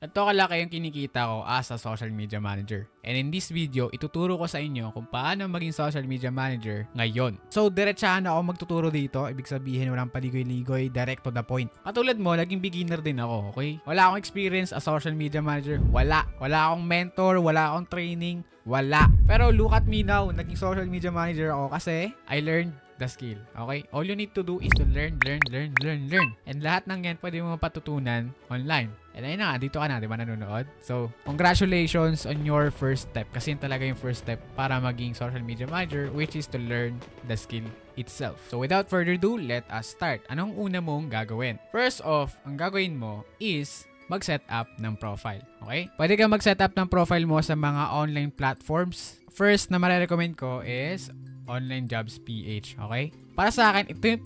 Ito kalaki yung kinikita ko as a social media manager. And in this video, ituturo ko sa inyo kung paano maging social media manager ngayon. So, diretsahan ako magtuturo dito. Ibig sabihin, walang paligoy-ligoy, direct to the point. Katulad mo, naging beginner din ako, okay? Wala akong experience as social media manager. Wala. Wala akong mentor, wala akong training, wala. Pero look at me now, naging social media manager ako kasi I learned the skill. Okay? All you need to do is to learn. And lahat ng yan pwede mo mapatutunan online. And ayun na nga, dito ka na, di ba nanonood? So, congratulations on your first step. Kasi yun talaga yung first step para maging social media manager, which is to learn the skill itself. So, without further ado, let us start. Anong una mong gagawin? First off, ang gagawin mo is mag-set up ng profile. Okay? Pwede kang mag-set up ng profile mo sa mga online platforms. First na marirecommend ko is Online Jobs PH, okay? Para sa akin, ito yung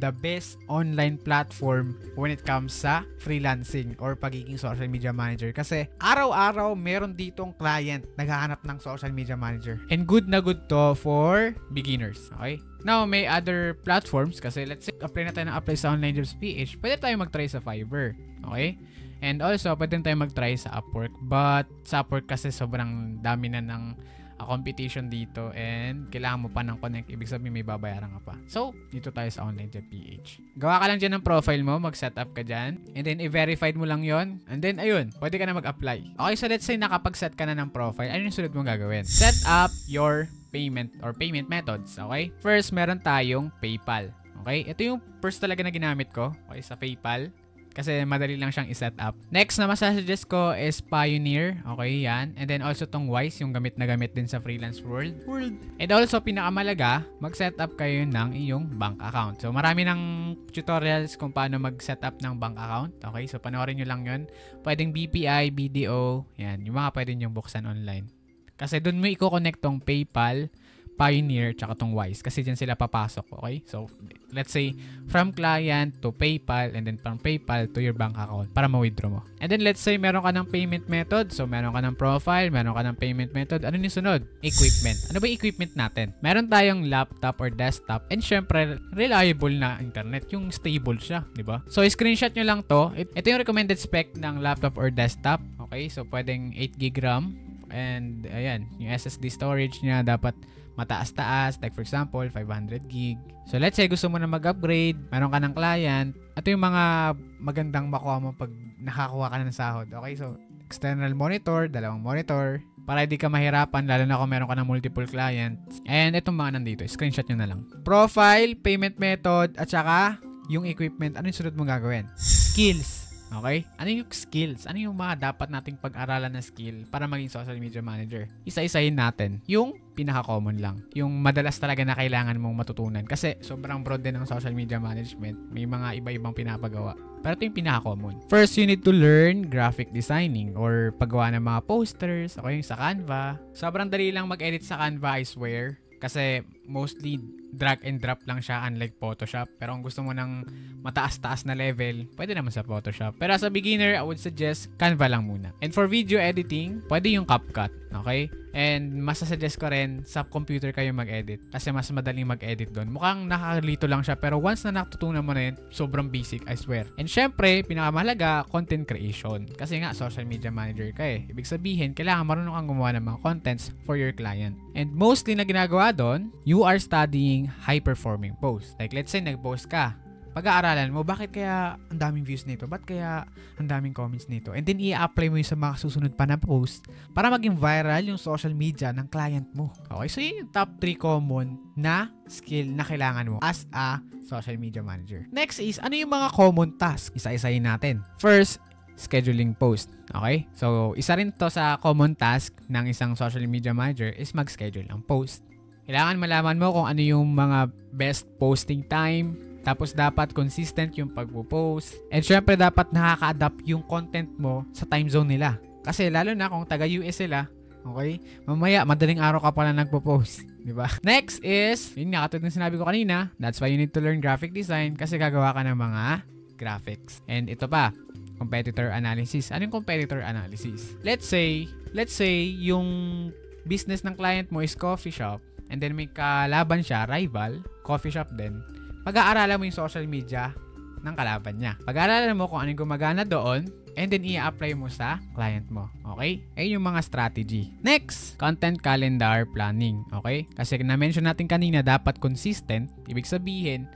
the best online platform when it comes sa freelancing or pagiging social media manager. Kasi araw-araw meron ditong client naghahanap ng social media manager. And good na good to for beginners, okay? Now, may other platforms kasi let's say apply na tayo ng apply sa Online Jobs PH. Pwede tayo mag-try sa Fiverr, okay? And also, pwede tayo mag-try sa Upwork. But sa Upwork kasi sobrang dami na ng competition dito and kailangan mo pa ng connect. Ibig sabihin may babayaran ka pa. So, dito tayo sa Online Job PH. Gawa ka lang dyan ng profile mo, mag-set up ka dyan, and then i-verified mo lang yon. And then, ayun, pwede ka na mag-apply. Okay, so let's say nakapag-set ka na ng profile. Ano yung sunod mong gagawin? Set up your payment or payment methods. Okay? First, meron tayong PayPal. Okay? Ito yung first talaga na ginamit ko. Okay, sa PayPal. Kasi madali lang siyang i-set up. Next na masasuggest ko is Pioneer. Okay, yan. And then also tong Wise, yung gamit na gamit din sa freelance world. And also, pinakamalaga, mag-set up kayo ng iyong bank account. So, marami ng tutorials kung paano mag-set up ng bank account. Okay, so panoorin nyo lang yun. Pwedeng BPI, BDO, yan. Yung mga pwede nyo buksan online. Kasi dun mo i-connect tong PayPal, Pioneer, tsaka tong Wise. Kasi dyan sila papasok, okay? So, let's say, from client to PayPal, and then from PayPal to your bank account para ma-withdraw mo. And then, let's say, meron ka ng payment method. So, meron ka ng profile, meron ka ng payment method. Ano yung sunod? Equipment. Ano ba yung equipment natin? Meron tayong laptop or desktop, and syempre, reliable na internet. Yung stable siya, di ba? So, screenshot nyo lang to. Ito yung recommended spec ng laptop or desktop. Okay? So, pwedeng 8GB RAM. And, ayan, yung SSD storage niya dapat mataas-taas, like for example, 500 gig. So, let's say gusto mo na mag-upgrade, meron ka ng client, ito yung mga magandang makuha mo pag nakakuha ka na ng sahod. Okay, so, external monitor, dalawang monitor, para hindi ka mahirapan, lalo na kung meron ka ng multiple clients. And itong mga nandito, screenshot nyo na lang. Profile, payment method, at saka yung equipment. Ano yung sunod mong gagawin? Skills. Okay? Ano yung skills? Ano yung mga dapat nating pag-aralan na skill para maging social media manager? Isa-isahin natin. Yung pinaka-common lang. Yung madalas talaga na kailangan mong matutunan. Kasi sobrang broad din ng social media management. May mga iba-ibang pinapagawa. Pero ito yung pinaka-common. First, you need to learn graphic designing or paggawa ng mga posters. Okay, sa Canva. Sobrang dali lang mag-edit sa Canva, I swear. Kasi mostly drag and drop lang siya unlike Photoshop. Pero kung gusto mo ng mataas-taas na level, pwede naman sa Photoshop. Pero as a beginner, I would suggest Canva lang muna. And for video editing, pwede yung CapCut. Okay? And masasuggest ko rin sa computer kayo mag-edit. Kasi mas madaling mag-edit doon. Mukhang nakakalito lang siya. Pero once na natutunan mo na yun, sobrang basic, I swear. And syempre, pinakamahalaga, content creation. Kasi nga, social media manager ka eh. Ibig sabihin, kailangan marunong kang gumawa ng mga contents for your client. And mostly na ginagawa doon, you are studying high-performing posts. Like, let's say, nag-post ka. Pag-aaralan mo, bakit kaya ang daming views nito? Ba't kaya ang daming comments nito? And then, i-apply mo yun sa mga susunod pa na post para maging viral yung social media ng client mo. Okay? So, yun yung top 3 common na skill na kailangan mo as a social media manager. Next is, ano yung mga common tasks? Isa-isahin natin. First, scheduling post. Okay? So, isa rin to sa common task ng isang social media manager is mag-schedule ng post. Kailangan malaman mo kung ano yung mga best posting time. Tapos dapat consistent yung pagpo-post. And syempre dapat nakaka-adapt yung content mo sa time zone nila. Kasi lalo na kung taga-US sila, okay? Mamaya, madaling araw ka pala nagpo-post. Diba? Next is, yun nga, katulad ng sinabi ko kanina, that's why you need to learn graphic design kasi gagawa ka ng mga graphics. And ito pa, competitor analysis. Anong competitor analysis? Let's say yung business ng client mo is coffee shop and then may kalaban siya, rival, coffee shop din. Pag-aaralan mo yung social media ng kalaban niya. Pag-aaralan mo kung anong gumagana doon, and then i-apply mo sa client mo. Okay? Ayun yung mga strategy. Next, content calendar planning. Okay? Kasi na-mention natin kanina, dapat consistent. Ibig sabihin,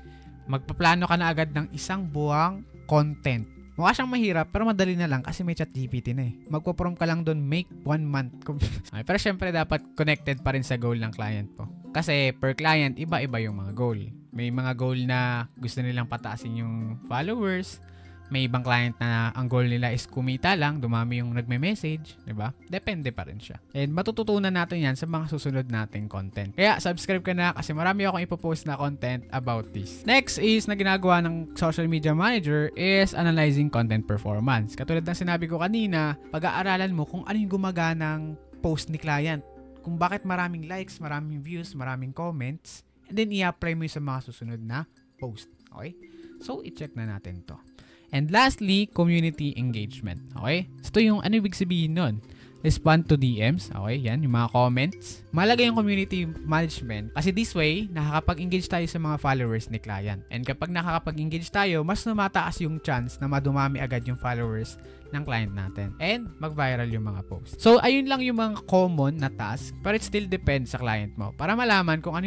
magpaplano ka na agad ng isang buwang content. Mukha siyang mahirap, pero madali na lang kasi may ChatGPT na eh. Magpo-prompt ka lang doon, make 1 month. Okay, pero syempre dapat connected pa rin sa goal ng client mo. Kasi per client, iba-iba yung mga goal. May mga goal na gusto nilang pataasin yung followers. May ibang client na ang goal nila is kumita lang, dumami yung nagme-message, di ba? Depende pa rin siya. And matututunan natin yan sa mga susunod nating content. Kaya subscribe ka na kasi marami akong ipopost na content about this. Next is na ginagawa ng social media manager is analyzing content performance. Katulad ng sinabi ko kanina, pag-aaralan mo kung ano yung gumaganang post ni client. Kung bakit maraming likes, maraming views, maraming comments, and then i-apply mo yung sa mga susunod na post. Okay? So, i-check na natin to. And lastly, community engagement. Okay? So, ito yung ano ibig sabihin nun? Respond to DMs. Okay? Yan, yung mga comments. Malaga yung community management. Kasi this way, nakakapag-engage tayo sa mga followers ni client. And kapag nakakapag-engage tayo, mas namataas yung chance na madumami agad yung followers ng client natin. And mag-viral yung mga posts. So, ayun lang yung mga common na task. But it still depends sa client mo. Para malaman kung ano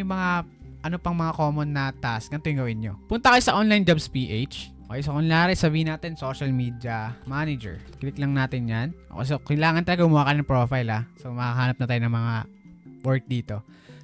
pang mga common na task, ganito yung gawin nyo. Punta kayo sa Online Jobs PH. Okay, so kung lari, sabihin natin social media manager. Click lang natin yan. Okay, so kailangan talaga gumawa ka ng profile ha. So makakahanap na tayo ng mga work dito.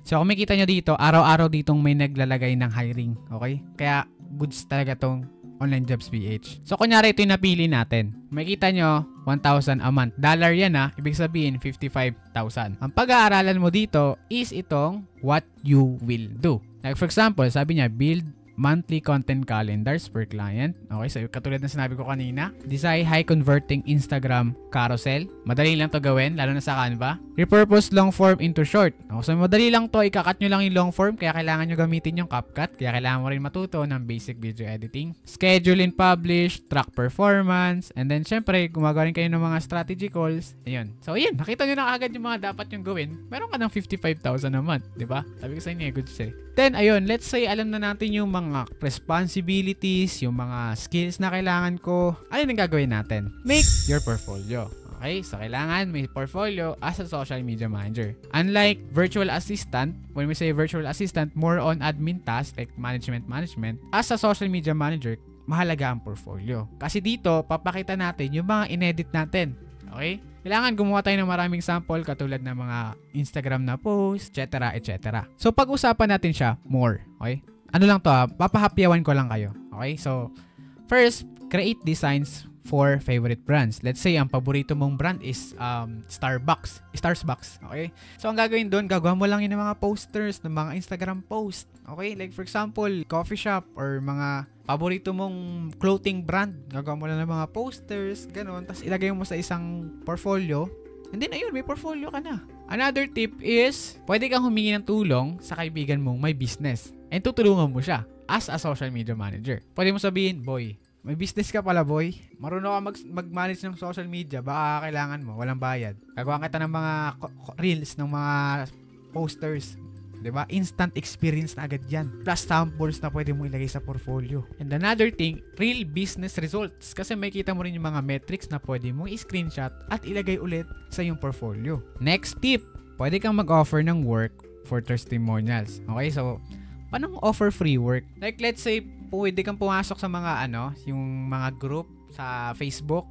So kung makikita nyo dito, araw-araw ditong may naglalagay ng hiring. Okay? Kaya goods talaga tong Online Jobs PH. So kunyari ito yung napili natin. Makikita nyo, 1,000 a month. Dollar yan ha. Ibig sabihin, 55,000. Ang pag-aaralan mo dito is itong what you will do. Like for example, sabi niya, build monthly content calendars per client. Okay, so katulad ng sinabi ko kanina, design high converting Instagram carousel. Madali lang to gawin, lalo na sa Canva. Repurpose long form into short. Okay, so madali lang to, ikakat nyo lang yung long form, kaya kailangan nyo gamitin yung CapCut, kaya kailangan mo rin matuto ng basic video editing. Schedule and publish, track performance, and then syempre, gumagawa rin kayo ng mga strategy calls. Ayun. So ayun, nakita nyo na agad yung mga dapat yung gawin. Meron ka ng 55,000 a month, di ba? Sabi ko sa inyo, good say. Then, ayun, let's say alam na natin yung mga responsibilities, yung mga skills na kailangan ko. Ano yung gagawin natin? Make your portfolio. Okay? So, kailangan may portfolio as a social media manager. Unlike virtual assistant, when we say virtual assistant, more on admin tasks like management. As a social media manager, mahalaga ang portfolio. Kasi dito, papakita natin yung mga inedit natin. Okay? Kailangan gumawa tayo ng maraming sample katulad ng mga Instagram na post, etc. So, pag-usapan natin siya more. Okay? Ano lang to papahapyawan ko lang kayo. Okay? So, first, create designs for favorite brands. Let's say, ang paborito mong brand is Starbucks. Okay? So, ang gagawin doon, gagawa mo lang yun ng mga posters, ng mga Instagram post. Okay? Like, for example, coffee shop or mga paborito mong clothing brand. Gagawa mo lang ng mga posters, ganun. Tapos, ilagay mo sa isang portfolio. And then, ayun, may portfolio ka na. Another tip is, pwede kang humingi ng tulong sa kaibigan mong may business. And tutulungan mo siya as a social media manager. Pwede mo sabihin, boy, may business ka pala, boy. Marunong ka mag-manage ng social media. Baka kailangan mo. Walang bayad. Gagawa kita ng mga reels, ng mga posters. Diba? Instant experience na agad yan. Plus samples na pwede mo ilagay sa portfolio. And another thing, real business results. Kasi makikita mo rin yung mga metrics na pwede mo i-screenshot at ilagay ulit sa yung portfolio. Next tip, pwede kang mag-offer ng work for testimonials. Okay, so paano offer free work? Like let's say, pwede kang pumasok sa mga yung mga group sa Facebook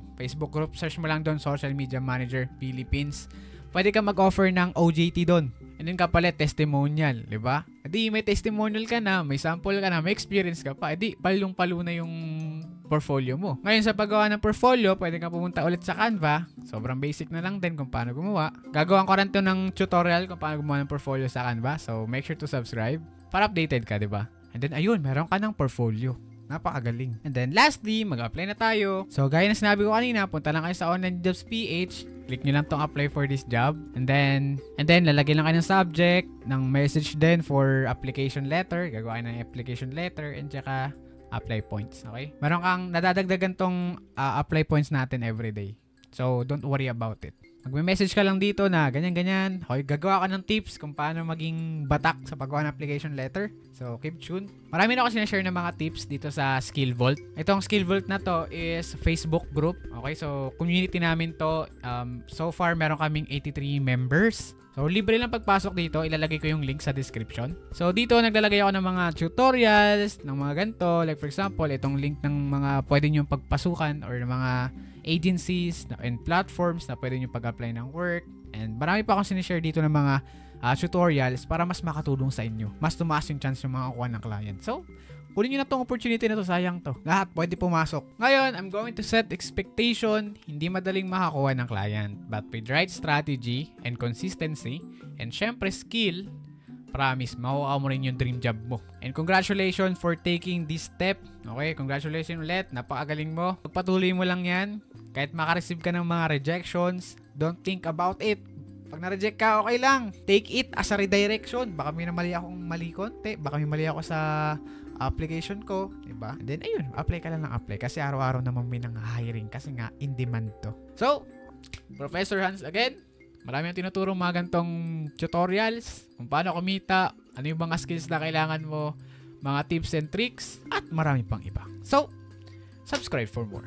group, search mo lang doon Social Media Manager Philippines. Pwede kang mag-offer ng OJT doon. And then kapalit testimonial, di ba? Edi may testimonial ka na, may sample ka na, may experience ka pa. Edi palong-palo na yung portfolio mo. Ngayon sa paggawa ng portfolio, pwede kang pumunta ulit sa Canva. Sobrang basic na lang din kung paano gumawa. Gagawin ko rin to ng tutorial kung paano gumawa ng portfolio sa Canva. So make sure to subscribe para updated ka, di ba? And then ayun, meron ka ng portfolio. Napakagaling. And then lastly, mag-apply na tayo. So gaya na sinabi ko kanina, punta lang kayo sa Online Jobs PH. Click nyo lang tong apply for this job. And then lalagay lang kayo ng subject, ng message din for application letter. Gagawa ng application letter and tsaka apply points. Okay? Meron kang nadadagdagan tong apply points natin everyday. So, don't worry about it. Magme-message ka lang dito na ganyan-ganyan. Okay, gagawa ka ng tips kung paano maging batak sa paggawa ng application letter. So, keep tuned. Marami na ako sinashare ng mga tips dito sa Skill Vault. Itong Skill Vault na to is Facebook group. Okay, so community namin to. So far, meron kaming 83 members. So, libre lang pagpasok dito. Ilalagay ko yung link sa description. So, dito naglalagay ako ng mga tutorials, ng mga ganito. Like for example, itong link ng mga pwede nyo pagpasukan or ng mga agencies and platforms na pwede nyo pag-apply ng work. And marami pa akong sinishare dito ng mga tutorials para mas makatulong sa inyo. Mas tumaas yung chance yung makakuha ng client. So, kunin nyo na tong opportunity na to, sayang to. Lahat pwede pumasok. Ngayon, I'm going to set expectation. Hindi madaling makakuha ng client. But with right strategy and consistency, and syempre skill, promise, makukuha mo rin yung dream job mo. And congratulations for taking this step. Okay, congratulations ulit. Napakagaling mo. Pagpatuloy mo lang yan. Kahit makareceive ka ng mga rejections, don't think about it. Pag na-reject ka, okay lang. Take it as a redirection. Baka may mali akong mali konti. Baka may mali ako sa application ko. Diba? And then, ayun, apply ka lang ng apply. Kasi araw-araw naman may nang hiring. Kasi nga, in demand to. So, Professor Hans again. Marami ang tinuturo mga gantong tutorials. Kung paano kumita. Ano yung mga skills na kailangan mo. Mga tips and tricks. At marami pang iba. So, subscribe for more.